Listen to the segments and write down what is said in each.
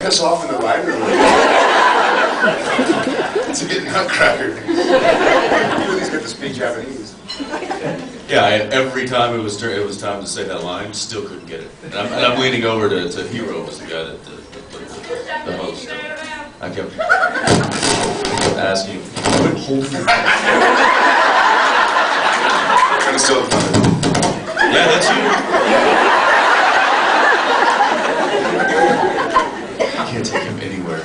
Us off in the library to get nutcracker. Please get to speak Japanese. Yeah, every time it was time to say that line, still couldn't get it. And I'm leaning over to Hero, was the guy that the host. I kept asking, quit holding it. Kind of still fun. Yeah, that's you. I can't take him anywhere.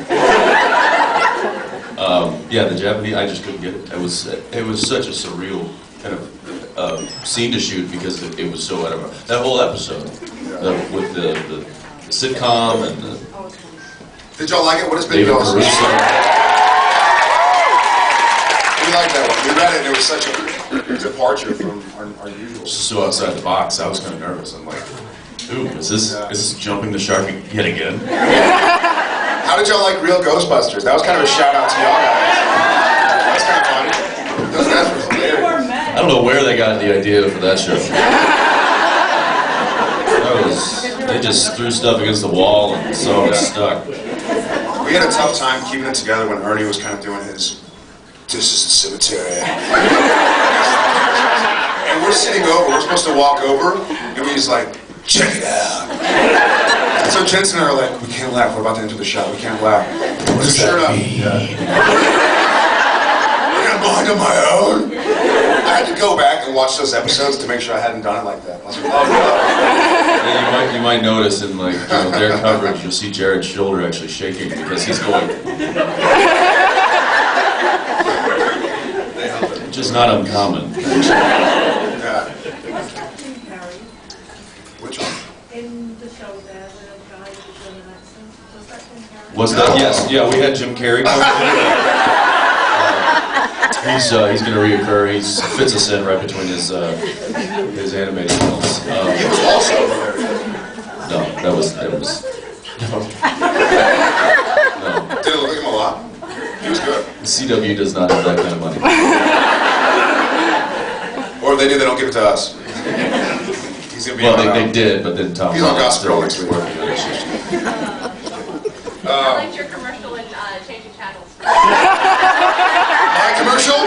Yeah, the Japanese, I just couldn't get it. It was such a surreal kind of scene to shoot because it was so out of that whole episode with the sitcom and the. Did y'all like it? What has been y'all's? We liked that one. We read it and it was such a departure from our usual. So outside the box, I was kind of nervous. I'm like, ooh, is this jumping the shark yet again? How did y'all like Real Ghostbusters? That was kind of a shout out to y'all guys. That was kind of funny. Those guys were hilarious. I don't know where they got the idea for that show. They just threw stuff against the wall and so it was stuck. We had a tough time keeping it together when Ernie was kind of doing his, "This is the cemetery." And we're sitting over, we're supposed to walk over, and he's like, "Check it out." And so Jensen and I are like, "We can't laugh, we're about to enter the shot, we can't laugh." What does that mean? I'm gonna blind on my own. I had to go back and watch those episodes to make sure I hadn't done it like that. I was like, oh no. Yeah, you might notice in their coverage, you'll see Jared's shoulder actually shaking because he's going. Which is not uncommon. Yeah. Which one? In the show there, the guy who was doing an accent, was that Jim Carrey? Was that? Yes. Yeah, we had Jim Carrey. He's going to reoccur. He fits us in right between his animated films. He was also hilarious. No, that was no. Did it look like him a lot? He was good. The CW does not have that kind of money. Or if they do, they don't give it to us. He's gonna be Well, they did, but then Tom. He's on Gospel next week. I liked your commercial and changing channels. My commercial?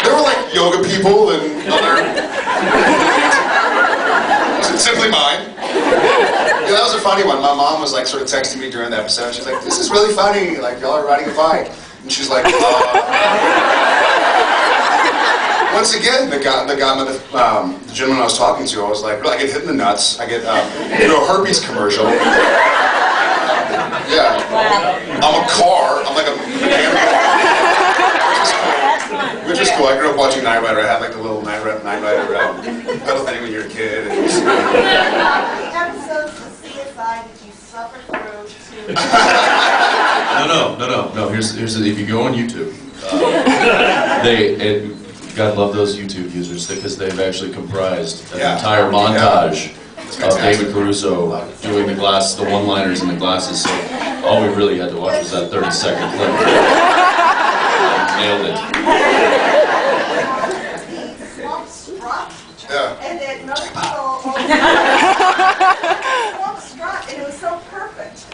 There were like yoga people and other. Was it simply mine? Yeah, that was a funny one. My mom was like sort of texting me during the episode. She's like, "This is really funny. Like y'all are riding a bike." And she's like, Once again, the gentleman I was talking to, I was like, I get hit in the nuts. I get a herpes commercial. Yeah. I'm a car. I'm like a which is cool. I grew up watching Knight Rider. I had like the little Knight Rider pedal thing when you're a kid. And Episodes of CSI that you suffer through to... No. Here's if you go on YouTube, God love those YouTube users because they've actually comprised an entire montage of David Caruso doing the one-liners and the glasses. So all we really had to watch was that 30-second clip. Nailed it. yeah. And then most people... Swamp Strut, and it was so perfect.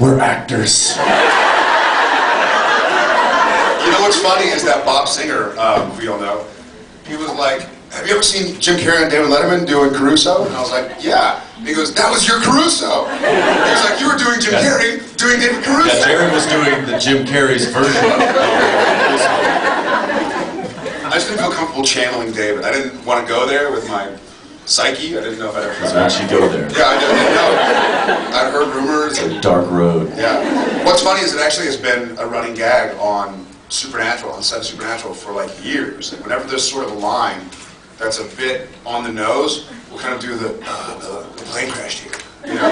We're actors. You know what's funny is that Bob Singer, we all know, he was like, "Have you ever seen Jim Carrey and David Letterman doing Caruso?" And I was like, "Yeah." And he goes, "That was your Caruso." He was like, "You were doing Jim Carrey, doing David Caruso." Yeah, Jared was doing the Jim Carrey's version of Caruso. I just didn't feel comfortable channeling David. I didn't want to go there with my psyche. I didn't know if I'd ever... Because once you go there, Yeah, I didn't know. I'd heard rumors. it's a dark road. Yeah. What's funny is it actually has been a running gag on Supernatural, on set of Supernatural for like years. And whenever there's sort of a line that's a bit on the nose, we'll kind of do the plane crashed here. You know?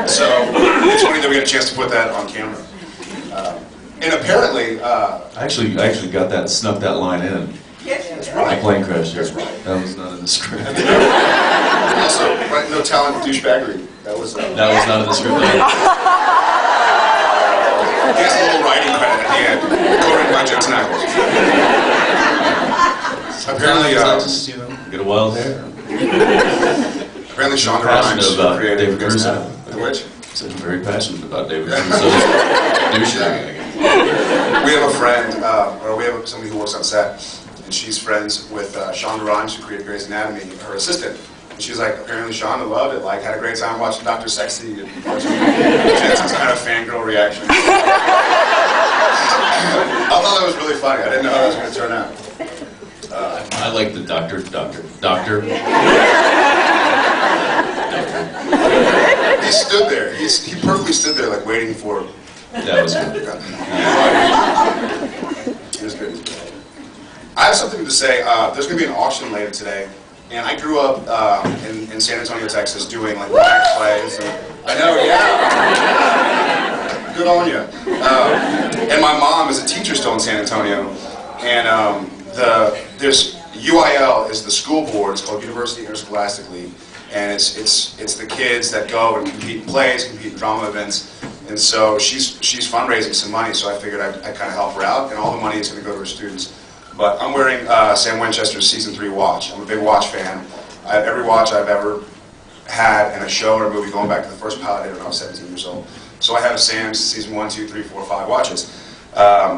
So it's funny that we got a chance to put that on camera. And apparently, I actually got that, snuck that line in. Yes, you did. My plane crash here. That was not in the script. also, right, no talent, douchebaggery. That was That was not in the script. He has a little writing credit at the end, co-written by Jensen Ackles. Apparently, just, get a wild hair. Apparently Shonda Passionate Rhimes about created David Grey's Caruso. Anatomy. The which? So I'm very passionate about David Caruso's douchebag. We have a friend, or we have somebody who works on set, and she's friends with Shonda Rhimes, who created Grey's Anatomy, her assistant. And she's like, apparently Shonda loved it, like, had a great time watching Dr. Sexy and watching Jensen's kind of fangirl reaction. I thought that was really funny. I didn't know how that was going to turn out. I like the doctor. He stood there. He perfectly stood there, like, waiting for... That was good. It was good. I have something to say. There's going to be an auction later today, and I grew up in San Antonio, Texas, doing like black plays. And, I know, yeah. Good on you. And my mom is a teacher still in San Antonio, and there's UIL is the school board. It's called University Interscholastic League, and it's the kids that go and compete in plays, compete in drama events. And so she's fundraising some money, so I figured I'd kind of help her out, and all the money is going to go to her students. But I'm wearing Sam Winchester's Season 3 watch. I'm a big watch fan. I have every watch I've ever had in a show or a movie going back to the first pilot when I was 17 years old. So I have Sam's Season 1, 2, 3, 4, 5 watches.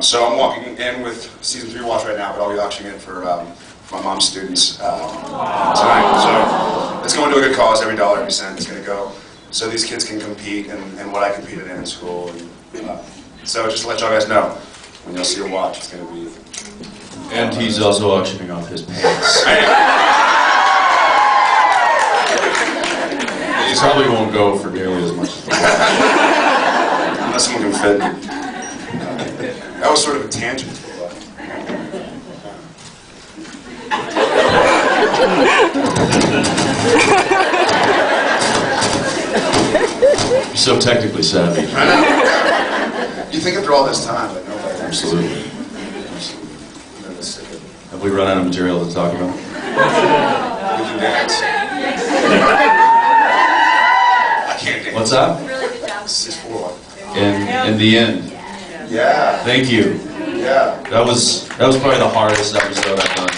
So I'm walking in with Season 3 watch right now, but I'll be auctioning it for my mom's students tonight. So it's going to a good cause. Every dollar, every cent is going to go. So these kids can compete in what I competed in school. And, so just to let y'all guys know, when you'll see your watch, it's going to be... And he's also auctioning off his pants. He probably won't go for nearly as much as the watch. Unless someone can fit me. That was sort of a tangent. You're so technically savvy. I know. You think after all this time, like, nobody. Absolutely. Have we run out of material to talk about? We can dance. I can't dance. What's that? This is for In the end. Yeah. Thank you. Yeah. That was probably the hardest episode I've done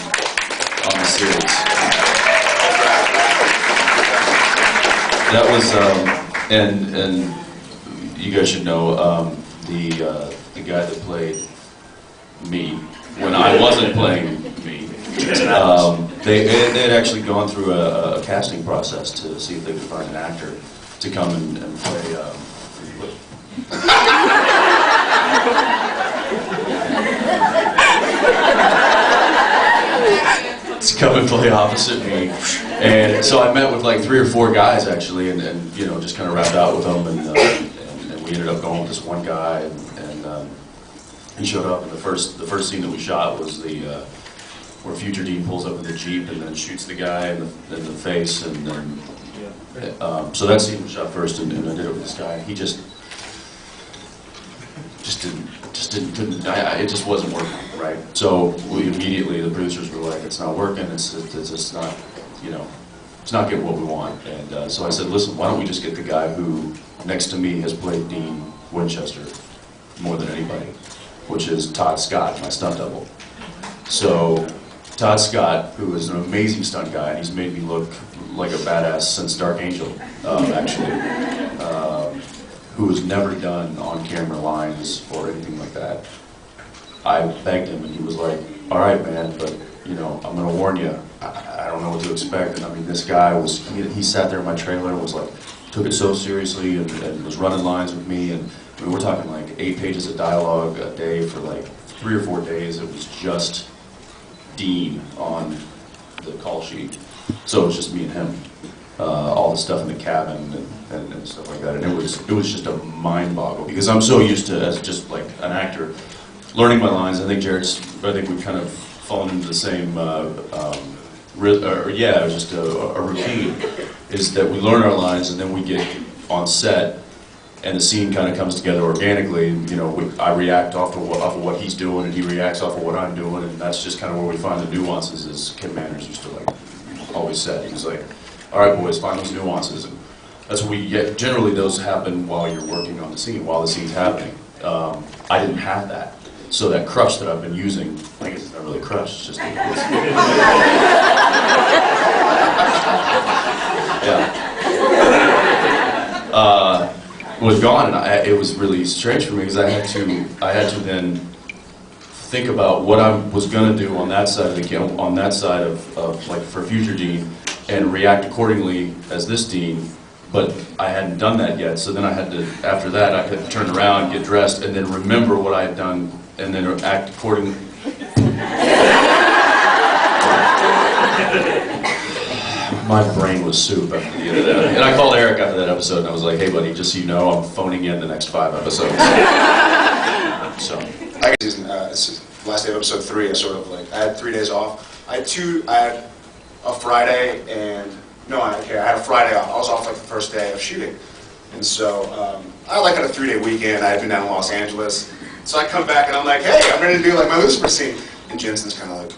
on the series. That was and you guys should know the guy that played me when I wasn't playing me. They had actually gone through a casting process to see if they could find an actor to come and play. To come and play opposite me, and so I met with like 3 or 4 guys actually, and you know, just kind of rapped out with them, and we ended up going with this one guy, and he showed up, and the first scene that we shot was where Future Dean pulls up in the Jeep and then shoots the guy in the face, and then so that scene was shot first, and I did it with this guy. He just couldn't. It just wasn't working, right? So we immediately, the producers were like, "It's not working. It's just not, you know, it's not getting what we want." And so I said, "Listen, why don't we just get the guy who next to me has played Dean Winchester more than anybody, which is Todd Scott, my stunt double." So Todd Scott, who is an amazing stunt guy, and he's made me look like a badass since Dark Angel, actually. Who has never done on-camera lines or anything like that. I begged him, and he was like, "All right, man, but you know, I'm gonna warn you. I don't know what to expect." And I mean, this guy he sat there in my trailer and was like, took it so seriously, and was running lines with me, and I mean, we're talking like 8 pages of dialogue a day for like 3 or 4 days. It was just Dean on the call sheet, so it was just me and him. All the stuff in the cabin and stuff like that, and it was just a mind boggle, because I'm so used to, as just like an actor, learning my lines. I think we've kind of fallen into the same, just a routine, is that we learn our lines and then we get on set and the scene kind of comes together organically. You know, I react off of what he's doing, and he reacts off of what I'm doing, and that's just kind of where we find the nuances, as Kim Manners used to like always said. He was like, "All right, boys, find those nuances." And that's what we get. Generally, those happen while you're working on the scene, while the scene's happening. I didn't have that. So that crush that I've been using, I guess it's not really a crush, it's just was gone, and it was really strange for me because I had to then think about what I was gonna do on that side of the game, on that side of like for future dean, and react accordingly as this dean. But I hadn't done that yet, so then I had to. After that, I had to turn around, get dressed, and then remember what I had done, and then act accordingly. My brain was soup after the end of that. And I called Eric after that episode and I was like, hey buddy, just so you know, I'm phoning in the next 5 episodes. So. It's the last day of episode 3, I had 3 days off. I had a Friday and, I had a Friday off. I was off like the first day of shooting. And so, I had a 3-day weekend. I had been down in Los Angeles. So I come back and I'm like, hey, I'm ready to do like my Lucifer scene. And Jensen's kind of like,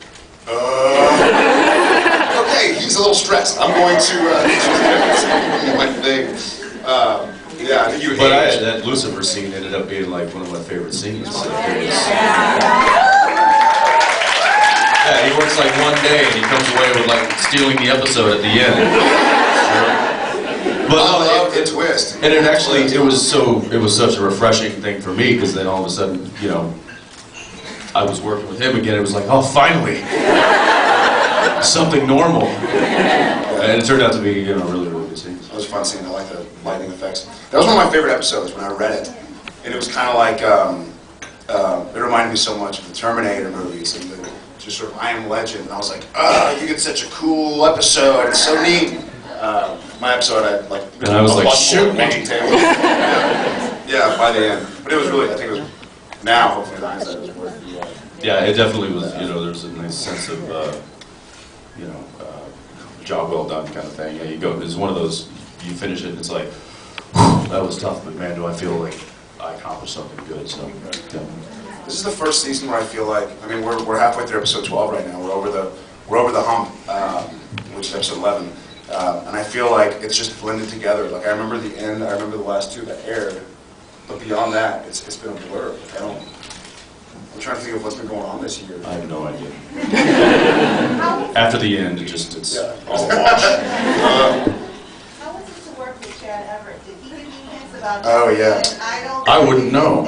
okay, he's a little stressed. I'm going to do my thing. I think you would hate that Lucifer scene ended up being like one of my favorite scenes. He works like 1 day and he comes away with like stealing the episode at the end. But I love the twist. And it was such a refreshing thing for me because then all of a sudden, I was working with him again. It was like, oh, finally, something normal. And it turned out to be, really, really good scenes. It was a fun scene. I like the lighting effects. That was one of my favorite episodes when I read it, and it was kind of like it reminded me so much of the Terminator movies and just sort of I Am Legend. And I was like, you get such a cool episode. It's so neat. My episode, and I was like, shoot me. Yeah, by the end. But it was really, I think it was. Now, hopefully, the hindsight was worth the. Yeah, it definitely was. There's a nice sense of, job well done kind of thing. Yeah, you go. It's one of those. You finish it, and it's like, whew, that was tough, but man, do I feel like I accomplished something good. So. Yeah. This is the first season where I feel like. I mean, we're halfway through episode 12 right now. We're over the hump, which is episode 11, and I feel like it's just blended together. Like I remember the end. I remember the last 2 that aired. But beyond that, it's been a blur. I'm trying to think of what's been going on this year. I have no idea. After the end, it's all wash. How was it to work with Chad Everett? Did he give you hints about? Oh yeah. I wouldn't know.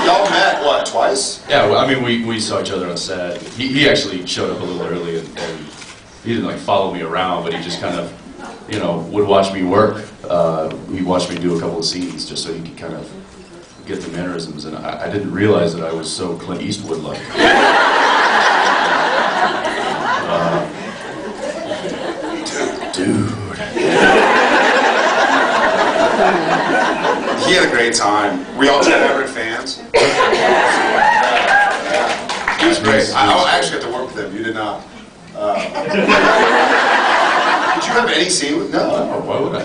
Y'all met what, twice? Yeah, well, I mean we saw each other on set. He actually showed up a little early and he didn't like follow me around, but he just kind of. Would watch me work. He watched me do a couple of scenes just so he could kind of get the mannerisms, and I didn't realize that I was so Clint Eastwood-like. Dude. He had a great time. We all Chad Everett fans. He was great. I actually got to work with him. You did not. Did you have any scene with? No. Why would I?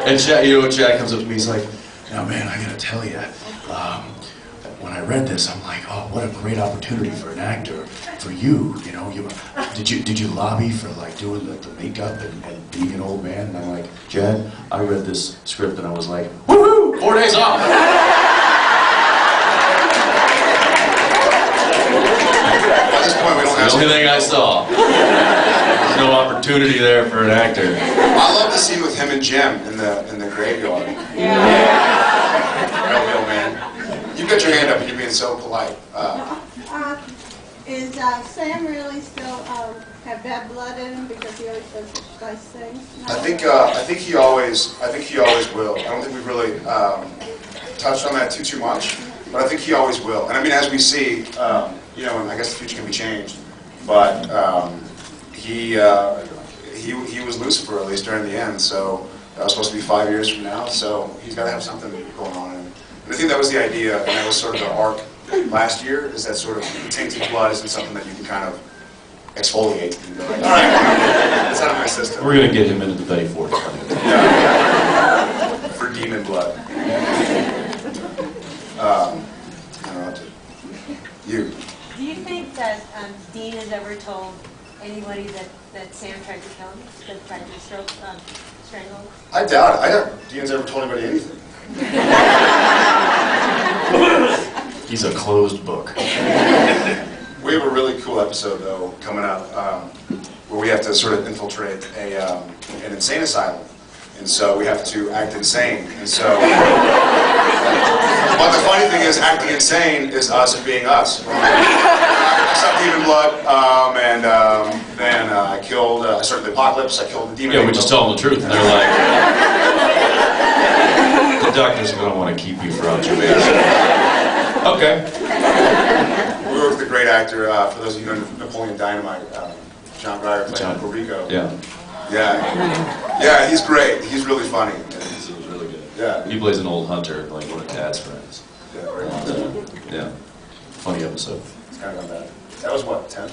And Chad comes up to me. He's like, "Now, man, I gotta tell you, when I read this, I'm like, oh, what a great opportunity for an actor, for you. Did you lobby for like doing the makeup and being an old man?" And I'm like, Chad, I read this script and I was like, woohoo, 4 days off. At this point, we don't have the only thing I saw. There's no opportunity there for an actor. I love the scene with him and Jim in the graveyard. Yeah. Real man. You got your hand up and you're being so polite. Is Sam really still have bad blood in him because he always does such nice things? I think he always will. I don't think we've really touched on that too much, but I think he always will. And I mean, as we see, and I guess the future can be changed, but he was Lucifer, at least during the end, so that was supposed to be 5 years from now, so he's got to have something going on. And I think that was the idea, and that was sort of the arc last year, is that sort of the tainted blood isn't something that you can kind of exfoliate and go like, all right, it's out of my system. We're going to get him into the Betty Ford. Yeah. For demon blood. I don't know what to... You. Do you think that Dean has ever told anybody that Sam tried to kill him, that tried to strangle him? I doubt it. I doubt Dean's ever told anybody anything. He's a closed book. We have a really cool episode though coming up where we have to sort of infiltrate an insane asylum, and so we have to act insane. And so, but the funny thing is, acting insane is us being us. I sucked demon blood, and then I killed. I started the apocalypse. I killed the demon. Yeah, we just tell them the truth. And they're like, the doctors are going to want to keep you for observation. Okay. We worked with a great actor, for those of you who know Napoleon Dynamite, John Breyer playing Uncle Rico. Yeah. Yeah, he's great. He's really funny. He was really good. Yeah. He plays an old hunter, like one of Tad's friends. Yeah, very awesome. Yeah. Funny episode. It's kind of not bad. That was what, 10?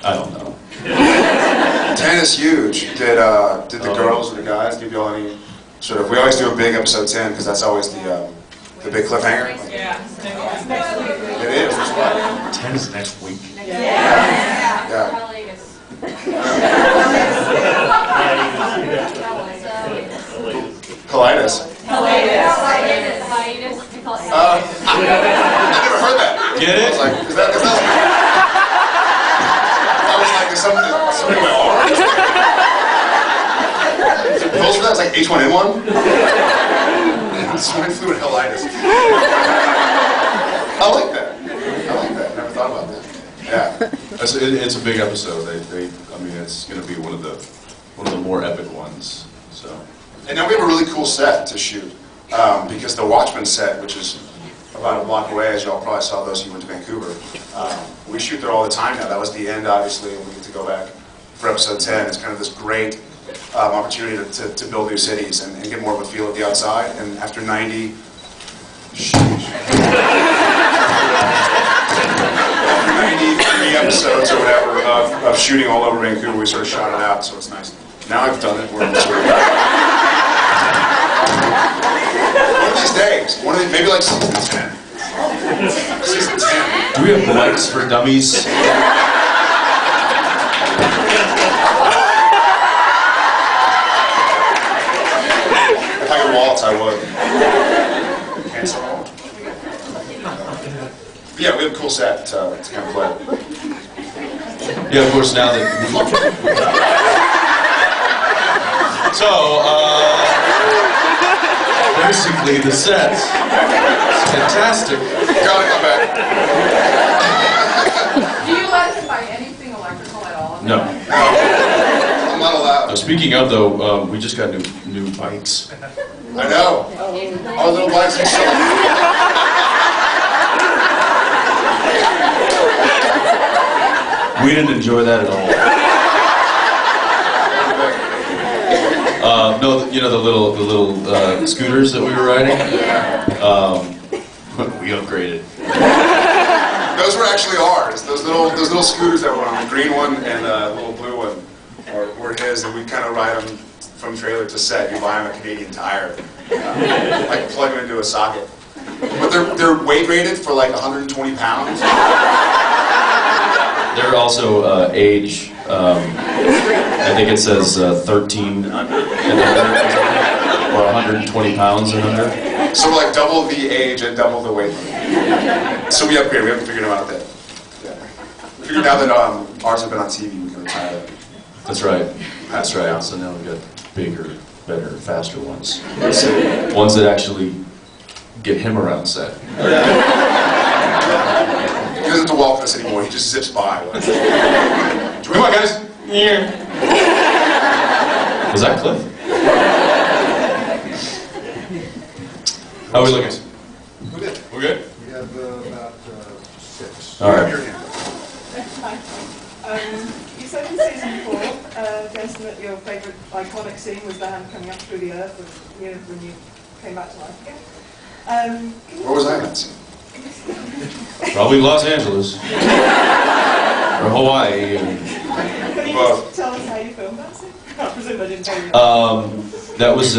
I don't know. 10 is huge. Did the girls or the guys give y'all any sort of, we always do a big episode 10 because that's always the big cliffhanger. Yeah. It is, that's right. 10 is next week. Yeah. Colitis. I never heard that. Get I it? was like, is that I was like, is something in my arm? Pills for that? It's like H1N1? Swine flu and helitis. I like that. Never thought about that. Yeah. It's a big episode. I mean, it's going to be one of the more epic ones. So. And now we have a really cool set to shoot because the Watchmen set, which is about a block away, as y'all probably saw those who went to Vancouver, we shoot there all the time now. That was the end, obviously, and we get to go back for episode 10. It's kind of this great opportunity to build new cities and get more of a feel of the outside. And after 93 episodes or whatever of shooting all over Vancouver, we sort of shot it out, so it's nice. Now I've done it, we're sort of... One of these days, maybe like season 10. Season 10. Do we have mics for dummies? If I could waltz, I would. Cancel. Yeah, we have a cool set to kind of play. Yeah, of course, now that... So, basically the set. It's fantastic. Got it, I'm back. Do you let us buy anything electrical at all? No. I'm not allowed. Speaking of, though, we just got new bikes. I know. Our little bikes are silly. We didn't enjoy that at all. No, you know the little scooters that we were riding. We upgraded. Those were actually ours. Those little scooters that were on, the green one and the little blue one were his, and we kind of ride them from trailer to set. You buy them at Canadian Tire, like plug them into a socket. But they're weight rated for like 120 pounds. They're also age. I think it says 13 and under, or 120 pounds and under. So we're like double the age and double the weight. So we upgraded. We haven't figured them out yet. Yeah. We figured now that ours have been on TV, we can retire them. That's right. That's right. So now we've got bigger, better, faster ones. Ones that actually get him around set. He doesn't have to walk with us anymore. He just zips by. Come on, guys. Yeah. Was that Cliff? How are we looking? We're good. We're good? We have about 6. All right. You said in season 4, Jensen, that your favourite iconic scene was the hand coming up through the earth when you came back to life again. Where was I in that scene? Probably Los Angeles. Or Hawaii. Can you just tell us how you filmed that scene? I presume I didn't tell you. That was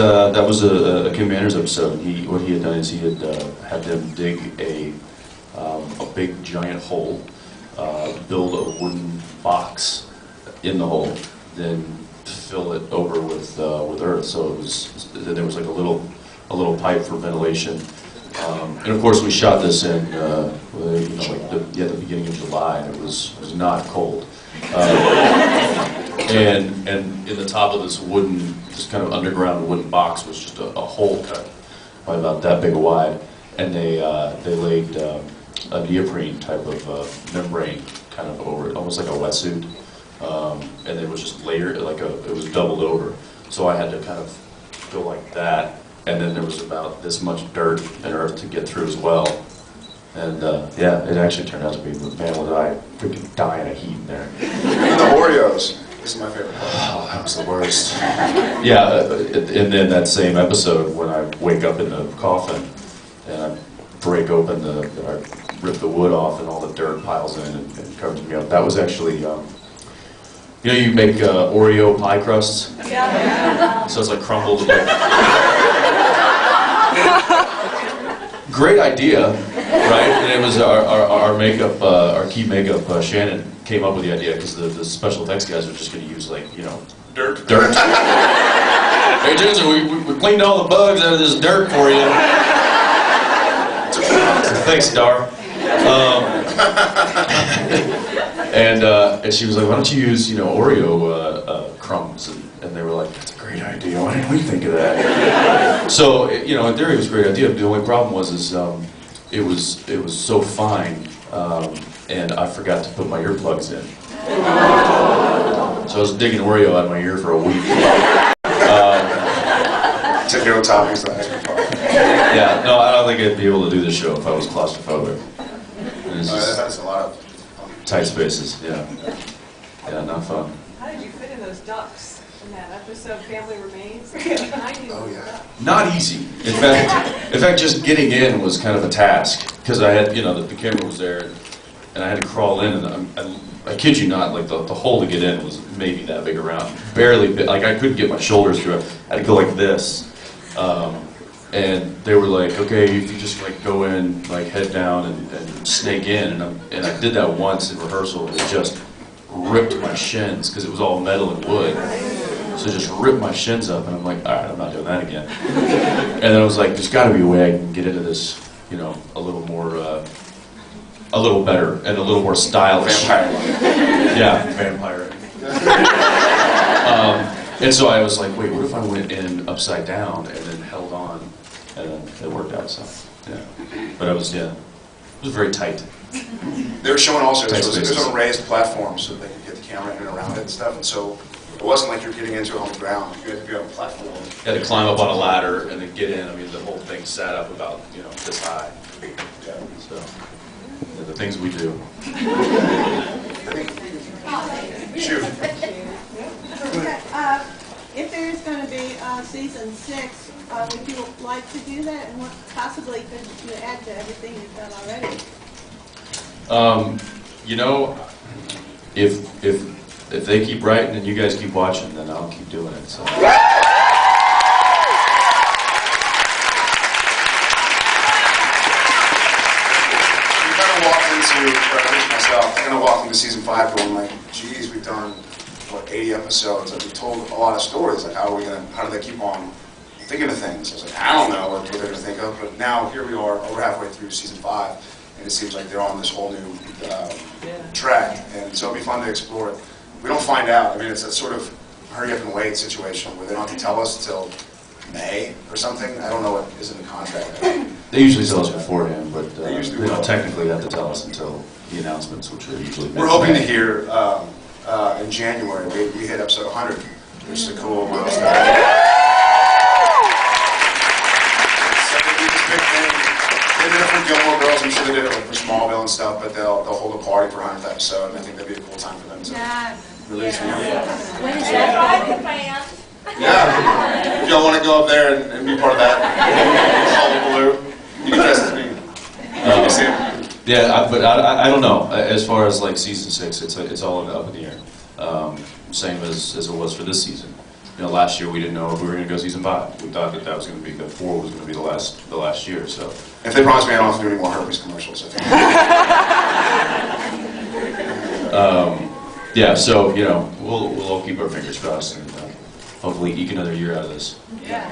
a Kim Manners episode. What he had done is he had had them dig a big giant hole, build a wooden box in the hole, then fill it over with earth. So there was like a little pipe for ventilation, And of course, we shot this in, like the beginning of July, and it was not cold. And in the top of this kind of underground wooden box was just a hole cut, probably about that big wide, and they laid a neoprene type of membrane kind of over it, almost like a wetsuit, and it was just layered, it was doubled over. So I had to kind of go like that, and then there was about this much dirt and earth to get through as well. And yeah, it actually turned out to be, man, was I freaking dying of heat in there. And the Oreos. This is my favorite part. Oh, that was the worst. Yeah, and then that same episode when I wake up in the coffin and I break open I rip the wood off and all the dirt piles in and covers me up. That was actually, you make Oreo pie crusts? Yeah. So it's like crumbled. Great idea, right? And it was our makeup, our key makeup, Shannon, came up with the idea because the special effects guys were just going to use dirt. Hey Jensen, we cleaned all the bugs out of this dirt for you. Thanks, Dar. And she was like, why don't you use Oreo crumbs? And they were like, that's a great idea. Why didn't we think of that? So in theory, it was a great idea. But the only problem was it was so fine. And I forgot to put my earplugs in. So I was digging Oreo out of my ear for a week. Took no toppings the extra part. Yeah, no, I don't think I'd be able to do this show if I was claustrophobic. That's a lot of tight spaces, yeah. Yeah, not fun. How did you fit in those ducks in that episode, Family Remains? Oh, yeah. Not easy. In fact, just getting in was kind of a task because I had, the camera was there, and I had to crawl in, and I kid you not, like the hole to get in was maybe that big around, barely big. Like I couldn't get my shoulders through it. I had to go like this, and they were like, okay, if you just like go in, like head down and snake in, and I did that once in rehearsal, and it just ripped my shins because it was all metal and wood. So it just ripped my shins up, and I'm like, all right, I'm not doing that again. And then I was like, there's got to be a way I can get into this, a little more, a little better and a little more stylish. Vampire. Yeah, vampire. And so I was like, wait, what if I went in upside down and then held on, and then it worked out. So yeah, but it was very tight. They were showing also, Tight it was spaces. on a raised platform so they could get the camera in and around it and stuff, and so it wasn't like you're getting into it on the ground. You had to be on a platform. You had to climb up on a ladder and then get in. I mean, the whole thing sat up about this high. Yeah. So the things we do. Shoot. Okay, if there's going to be season 6, would you like to do that, and what possibly could you add to everything you've done already? If they keep writing and you guys keep watching, then I'll keep doing it. So. Myself, I kind of walked into season 5 going like, geez, we've done, 80 episodes, and we told a lot of stories, like how do they keep on thinking of things? I was like, I don't know what they're going to think of, but now here we are, over halfway through season 5, and it seems like they're on this whole new track, and so it'll be fun to explore it. We don't find out, I mean, it's a sort of hurry up and wait situation where they don't have to tell us until May or something. I don't know what is in the contract. They usually tell us beforehand, but they usually don't will. technically have to tell us until the announcements, which are usually We're hoping to hear in January. We hit episode 100, which is a cool milestone. They did it for Gilmore Girls. I'm sure they did it for Smallville and stuff, but they'll hold a party for 100th episode, and I think that'd be a cool time for them to release one. When is that? Yeah. If y'all want to go up there and be part of that, blue, you can dress as me. You can see it. Yeah, but I don't know. As far as like season 6, it's all up in the air. Same as it was for this season. Last year we didn't know if we were going to go season 5. We thought that was going to be 4 was going to be the last year. So If they promise me I don't have to do any more herpes commercials, I think. yeah, so we'll all keep our fingers crossed and hopefully eke another year out of this. Yeah.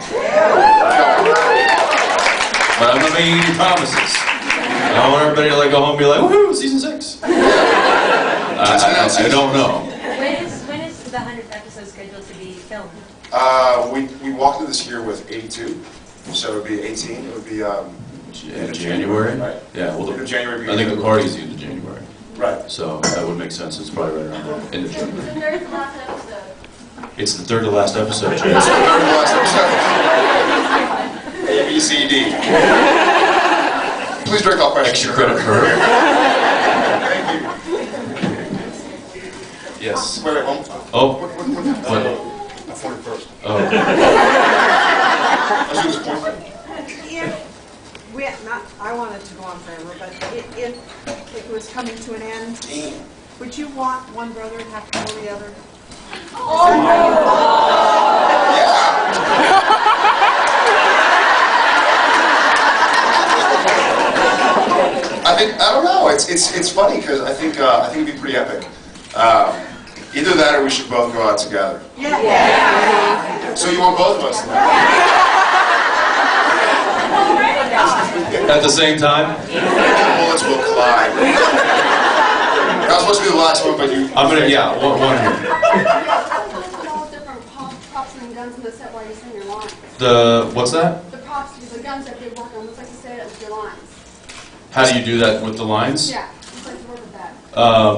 but I'm not making any promises. I don't want everybody to like go home and be like, woohoo, season 6. I don't know. When is the 100th episode scheduled to be filmed? We walked into this year with 82, so it would be 18. It would be January? Right. Yeah, well, End of January. I think the party's the end of January. Right. So that would make sense. It's probably right around the end of January. The third to last episode. It's the third to last episode, It's Jensen. the third to last episode. A, B, C, D. Please direct all questions. Extra credit for her. Thank you. Yes. Wait, one. Oh. What? I pointed first. Oh. Let's do this point thing. I wanted to go on forever, but if it was coming to an end, would you want one brother to have to kill the other? I don't know. It's funny because I think it'd be pretty epic. Either that or we should both go out together. Yeah. So you want both of us to know? At the same time? Bullets will collide. That was supposed to be the last one, but you. I'm gonna, yeah, one here. All different props and guns in the set while you're saying your lines. The, what's that? The props, the guns that they work on, looks like you say it with your lines. How do you do that with the lines? Yeah, looks like you work with that.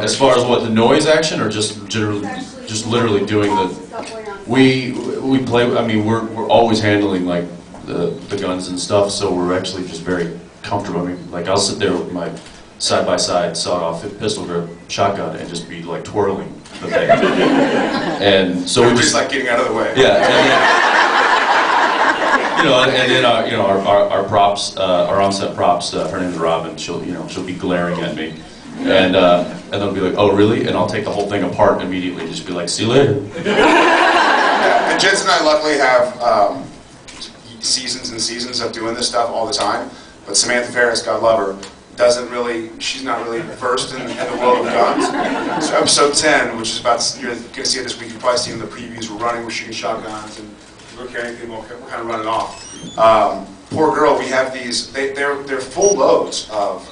As far as what, the noise action, or just generally, just literally doing the, we play, I mean, we're always handling like the guns and stuff, so we're actually just very comfortable. I mean, like I'll sit there with my side-by-side sawed-off pistol grip shotgun and just be like twirling the thing. And so we just like getting out of the way. Yeah. And then our props, our on-set props, her name's Robin. She'll be glaring at me, and they'll be like, "Oh, really?" And I'll take the whole thing apart immediately, just be like, "See you later." Yeah, and Jensen and I luckily have seasons and seasons of doing this stuff all the time. But Samantha Ferris, God love her, she's not really versed in the world of guns. So episode 10, which is about, you're going to see it this week, you've probably seen in the previews, we're running, we're shooting shotguns, and we're carrying people, we're kind of running off. Poor girl, we have these, they're full loads of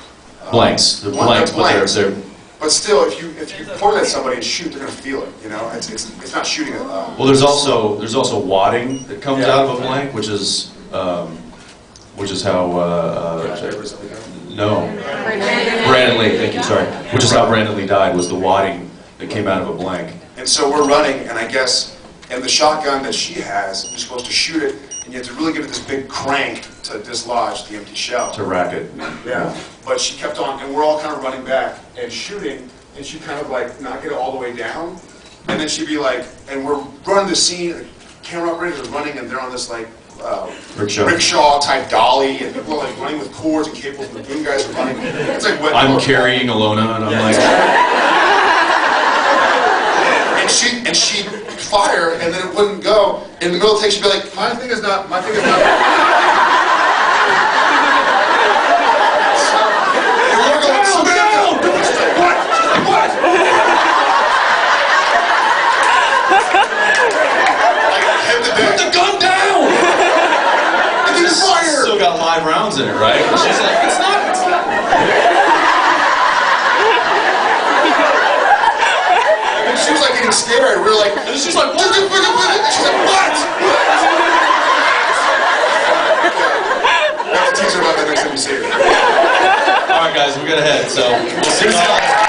Blanks. They're blanks, but they're but still, if you point at somebody and shoot, they're going to feel it. You know, it's not shooting at well, there's also wadding that comes out of a blank, which is how no, Brandon Lee. Thank you. Sorry, which is how Brandon Lee died. Was the wadding that came out of a blank. And so we're running, and I guess, and the shotgun that she has, you're supposed to shoot it, and you have to really give it this big crank to dislodge the empty shell. To rack it. Yeah. But she kept on, and we're all kind of running back and shooting, and she'd kind of like not get it all the way down, and then she'd be like, and we're running the scene, the camera operators are running, and they're on this like rickshaw type dolly, and people are like running with cords and cables, and the boom guys are running. It's like what I'm carrying Alona, and I'm like. And she'd fire, and then it wouldn't go. In the middle of the take, she'd be like, my thing is not. So, you're going, Samantha! She's like, what? What? Put the gun down! And then fire! Still got live rounds in it, right? And she's like, it's not. She was like getting scared. We were like, she's like, what? She's like, what? I have to teach her about that next time you see her. All right, guys, we got to head. So we'll see you all.